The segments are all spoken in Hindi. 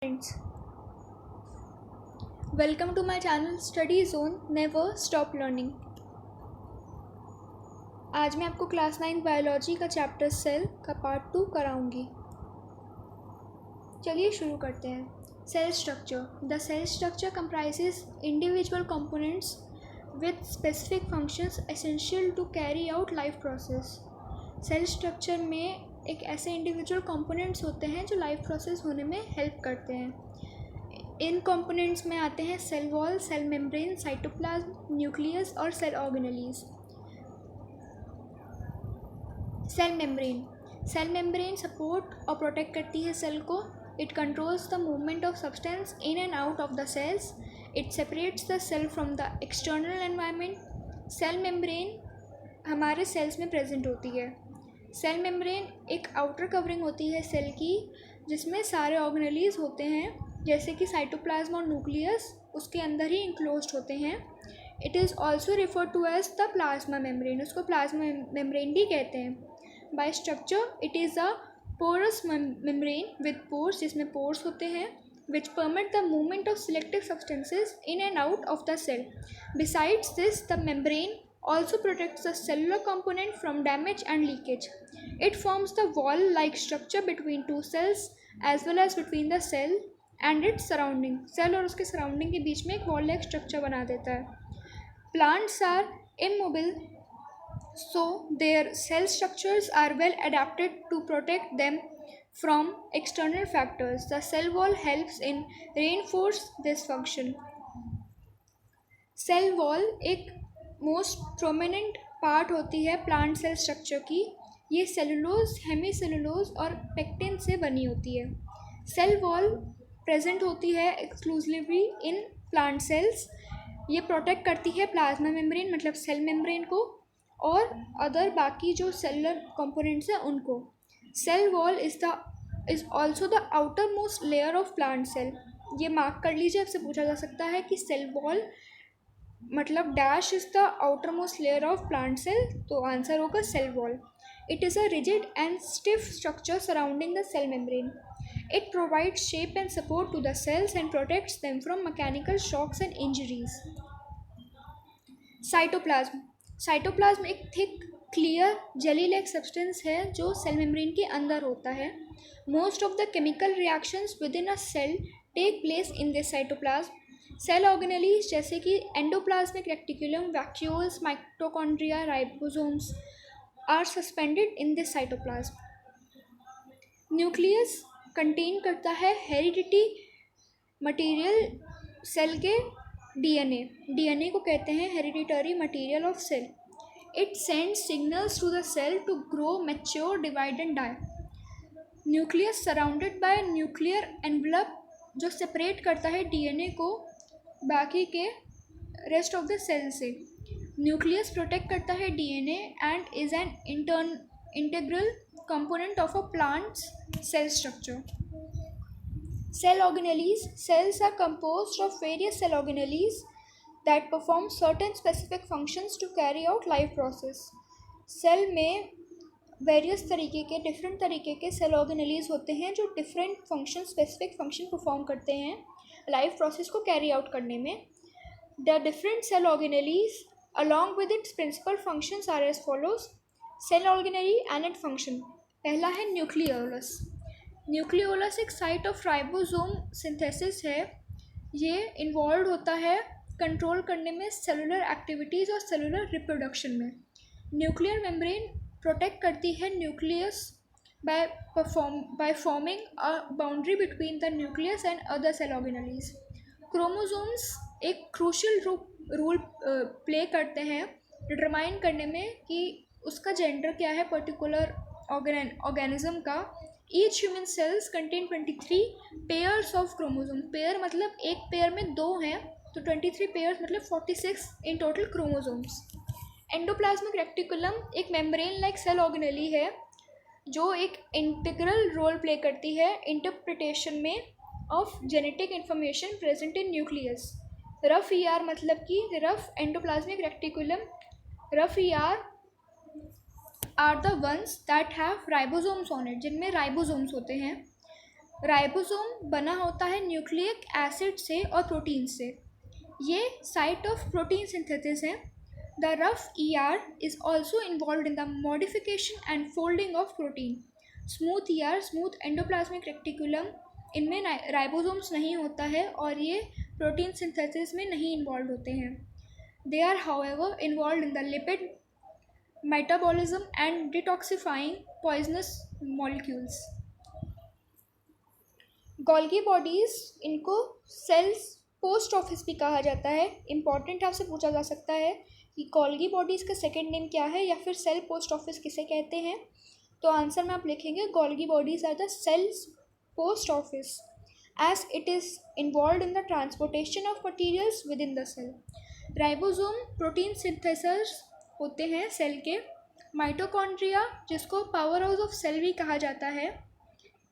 Friends, welcome to my channel Study Zone Never Stop Learning। आज मैं आपको क्लास 9 बायोलॉजी का चैप्टर सेल का पार्ट 2 कराऊंगी। चलिए शुरू करते हैं। Cell structure. The cell structure comprises individual components with specific functions essential to carry out life process. Cell structure में एक ऐसे इंडिविजुअल कंपोनेंट्स होते हैं जो लाइफ प्रोसेस होने में हेल्प करते हैं। इन कंपोनेंट्स में आते हैं cell wall, cell membrane, cytoplasm, nucleus और cell organelles. Cell membrane support और प्रोटेक्ट करती है सेल को। It controls the movement of substance in and out of the cells. It separates the cell from the external environment. Cell membrane हमारे सेल्स में प्रेजेंट होती है। सेल मेम्ब्रेन एक आउटर कवरिंग होती है सेल की, जिसमें सारे ऑर्गेनेलीज होते हैं, जैसे कि साइटोप्लाज्म और न्यूक्लियस उसके अंदर ही इंक्लोज्ड होते हैं। It is also referred to as the plasma membrane. उसको प्लाज्मा मेम्ब्रेन भी कहते हैं। By structure it is a porous membrane with pores, जिसमें पोर्स होते हैं, which permit the movement of selective substances in and out of the cell. Besides this, the membrane also protects the cellular component from damage and leakage. It forms the wall-like structure between two cells as well as between the cell and its surrounding. Cell और उसके surrounding के बीच में एक wall-like structure बना देता है. Plants are immobile, so their cell structures are well adapted to protect them from external factors. The cell wall helps in reinforce this function. Cell wall एक मोस्ट प्रोमिनेंट पार्ट होती है प्लांट सेल स्ट्रक्चर की। ये सेलुलोज, हेमीसेलुलोज और पेक्टिन से बनी होती है। सेल वॉल प्रेजेंट होती है एक्सक्लूसिवली इन प्लांट सेल्स। ये प्रोटेक्ट करती है प्लाज्मा मेम्ब्रेन मतलब सेल मेम्ब्रेन को और अदर बाकी जो सेलुलर कंपोनेंट्स हैं उनको। Cell wall is also the outermost layer of plant cell. ये मार्क कर लीजिए, आपसे पूछा जा सकता है कि सेल वॉल मतलब dash is the outermost layer of plant cell, तो आंसर होगा cell wall. It is a rigid and stiff structure surrounding the cell membrane. It provides shape and support to the cells and protects them from mechanical shocks and injuries. Cytoplasm एक thick clear jelly like substance है जो सेल मेम्ब्रेन के अंदर होता है। Most of the chemical reactions within a cell take place in this cytoplasm. Cell organelles जैसे कि endoplasmic reticulum, vacuoles, mitochondria, ribosomes are suspended in this cytoplasm. Nucleus contain करता है हेरिडिटी मटेरियल सेल के डीएनए को कहते हैं hereditary material of cell. It sends signals to the cell to grow, mature, divide and die. Nucleus surrounded by nuclear envelope जो सेपरेट करता है डीएनए को बाकी के रेस्ट ऑफ द सेल से। न्यूक्लियस प्रोटेक्ट करता है DNA and is an integral component of a plant's cell structure. Cell organelles. Cells are composed of various cell organelles that perform certain specific functions to carry out life process. Cell में various तरीके के different तरीके के cell organelles होते हैं जो different function, specific function perform करते हैं life process को carry out करने में. The different cell organelles along with its principal functions are as follows. Cell organelle and its function. पहला है न्यूक्लियोलस। न्यूक्लियोलस एक साइट ऑफ राइबोसोम सिंथेसिस है। ये इन्वॉल्व होता है कंट्रोल करने में सेलुलर एक्टिविटीज़ और सेलुलर रिप्रोडक्शन में। न्यूक्लियर मेम्ब्रेन प्रोटेक्ट करती है nucleus by forming a boundary between the nucleus and other cell organelles. Chromosomes एक क्रूशियल रोल प्ले करते हैं डिटरमाइन करने में कि उसका जेंडर क्या है पर्टिकुलर ऑर्गेनिज्म का। Each human cells contain 23 pairs of chromosome. Pair मतलब एक पेयर में 2 हैं, तो 23 पेयर्स मतलब 46 in total chromosomes. Endoplasmic reticulum एक मेम्ब्रेन लाइक सेल ऑर्गेनेली है जो एक इंटीग्रल रोल प्ले करती है इंटरप्रिटेशन में of genetic information present in nucleus. Rough ER मतलब कि rough endoplasmic reticulum, rough ER are the ones that have ribosomes on it, जिनमें राइबोसोम्स होते हैं। राइबोसोम बना होता है न्यूक्लिक एसिड से और प्रोटीन से। ये साइट ऑफ प्रोटीन सिंथेसिस है। The rough ER is also involve in the modification and folding of protein. Smooth ER, smooth endoplasmic reticulum, इनमें राइबोसोम्स नहीं होता है और ये प्रोटीन सिंथेसिस में नहीं इन्वॉल्व होते हैं। They are however involved in the lipid metabolism and detoxifying poisonous molecules. Golgi bodies, इनको सेल्स पोस्ट ऑफिस भी कहा जाता है। इम्पॉर्टेंट आपसे पूछा जा सकता है कि गोल्गी बॉडीज़ का सेकेंड नेम क्या है या फिर सेल पोस्ट ऑफिस किसे कहते हैं। तो आंसर में आप लिखेंगे Golgi bodies are the cells post office as it is involve in the transportation of materials within the cell. Ribosome protein synthesisers होते हैं सेल के। माइटोकॉन्ड्रिया, जिसको पावर हाउस ऑफ सेल भी कहा जाता है,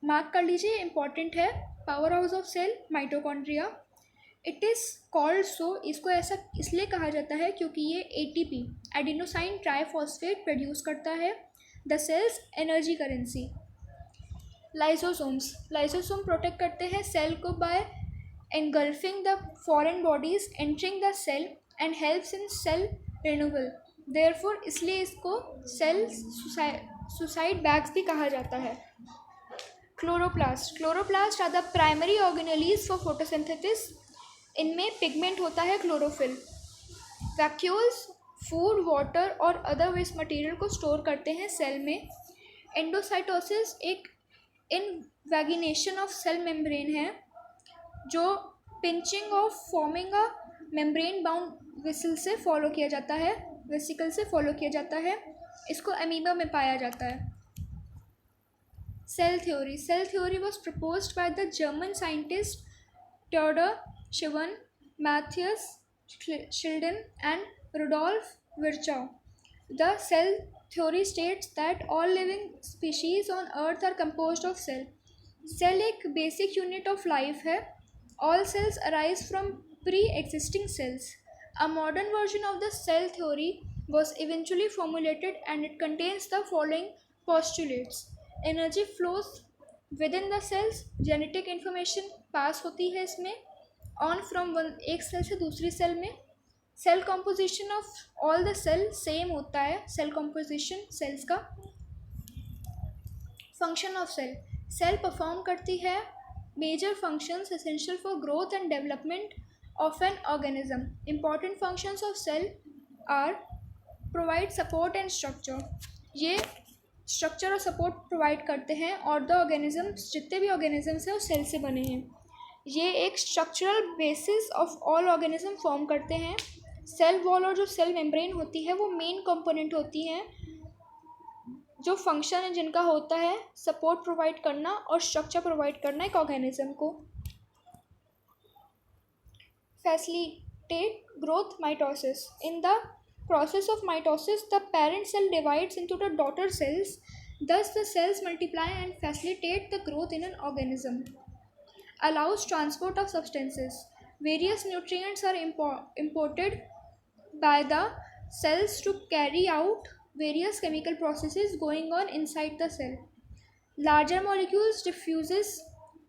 मार्क कर लीजिए, इंपॉर्टेंट है। Powerhouse of cell mitochondria. It is called so, इसको ऐसा इसलिए कहा जाता है क्योंकि ये ATP एडिनोसाइन ट्राइफॉस्फेट प्रोड्यूस करता है, the cell's energy currency. Lysosomes, lysosome protect करते हैं सेल को by engulfing the foreign bodies entering the cell and helps in cell renewal. Therefore इसलिए इसको सेल सुसाइड बैग्स भी कहा जाता है। Chloroplast, chloroplast are the primary organelles for photosynthesis. इनमें पिगमेंट होता है क्लोरोफिल। वैक्यूल्स फूड, वाटर और अदर वेस्ट मटेरियल को स्टोर करते हैं सेल में। एंडोसाइटोसिस एक इनवैगिनेशन ऑफ सेल मेम्ब्रेन है जो pinching off forming a membrane bound vesicle से फॉलो किया जाता है। इसको अमीबा में पाया जाता है। Cell theory, cell theory was proposed by the German scientist Theodor Schwann, Matthias Schleiden and Rudolf Virchow. The cell theory states that all living species on earth are composed of cell. Cell एक बेसिक यूनिट ऑफ लाइफ है। All cells arise from pre-existing cells. A modern version of the cell theory was eventually formulated and it contains the following postulates. Energy flows within the cells. Genetic information pass होती है इसमें on from एक सेल से दूसरी सेल में. Cell composition of all the cell same होता है. Cell composition cells का. Function of cell. Cell perform करती है major functions essential for growth and development of an organism. Important functions of cell are provide support and structure. ये structure और support provide करते हैं और the organisms, जितने भी organisms हैं वो cell से बने हैं। ये एक structural basis of all organism form करते हैं। cell wall और जो cell membrane होती है वो main component होती हैं जो फंक्शन है जिनका होता है सपोर्ट प्रोवाइड करना और स्ट्रक्चर प्रोवाइड करना एक ऑर्गेनिज्म को। Facilitate growth mitosis. In the process of mitosis the parent cell divides into the daughter cells, thus the cells multiply and facilitate the growth in an organism. Allows transport of substances. Various nutrients are imported by the cells to carry out various chemical processes going on inside the cell. Larger molecules diffuses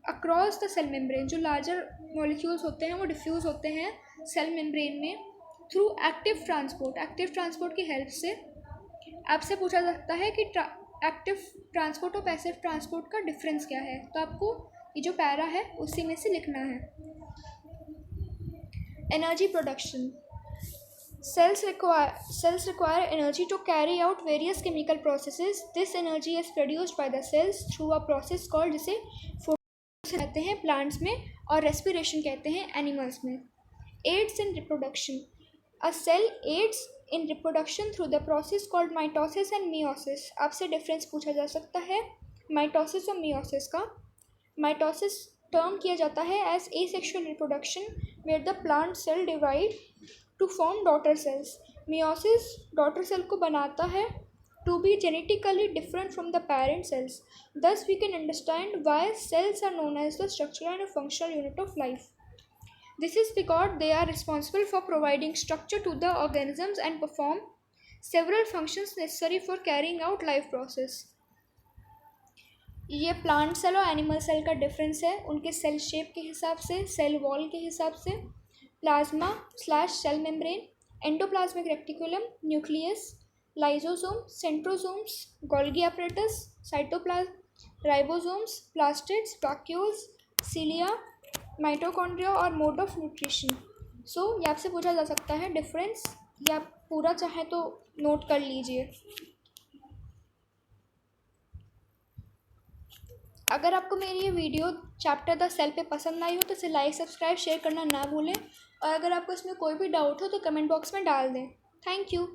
across the cell membrane. जो larger molecules होते हैं वो diffuse होते हैं cell membrane में through active transport. Active transport की help से आपसे पूछा सकता है कि active transport और passive transport का difference क्या है, तो आपको ये जो पैरा है उसी में से लिखना है। Energy production. Cells require energy to carry out various chemical processes. This energy is produced by the cells through a process called, जिसे photosynthesis कहते हैं plants में और respiration कहते हैं animals में. Aids in reproduction. A cell aids in reproduction through the process called mitosis and meiosis. आपसे difference पूछा जा सकता है mitosis और meiosis का. Mitosis term किया जाता है as asexual reproduction where the plant cell divide to form daughter cells. Meiosis daughter cell को बनाता है to be genetically different from the parent cells. Thus we can understand why cells are known as the structural and functional unit of life. This is because they are responsible for providing structure to the organisms and perform several functions necessary for carrying out life process. ये प्लांट सेल और एनिमल सेल का डिफरेंस है उनके सेल शेप के हिसाब से, सेल वॉल के हिसाब से। Plasma slash cell membrane, endoplasmic reticulum, nucleus, lysosome, centrosomes, Golgi apparatus, cytoplasm, ribosomes, plastids, vacuoles, cilia, mitochondria और मोड ऑफ न्यूट्रिशन। सो ये आपसे पूछा जा सकता है डिफरेंस, या पूरा चाहे तो नोट कर लीजिए। अगर आपको मेरी ये वीडियो चैप्टर द सेल पे पसंद आई हो तो इसे लाइक, सब्सक्राइब, शेयर करना ना भूलें। और अगर आपको इसमें कोई भी डाउट हो तो कमेंट बॉक्स में डाल दें। Thank you.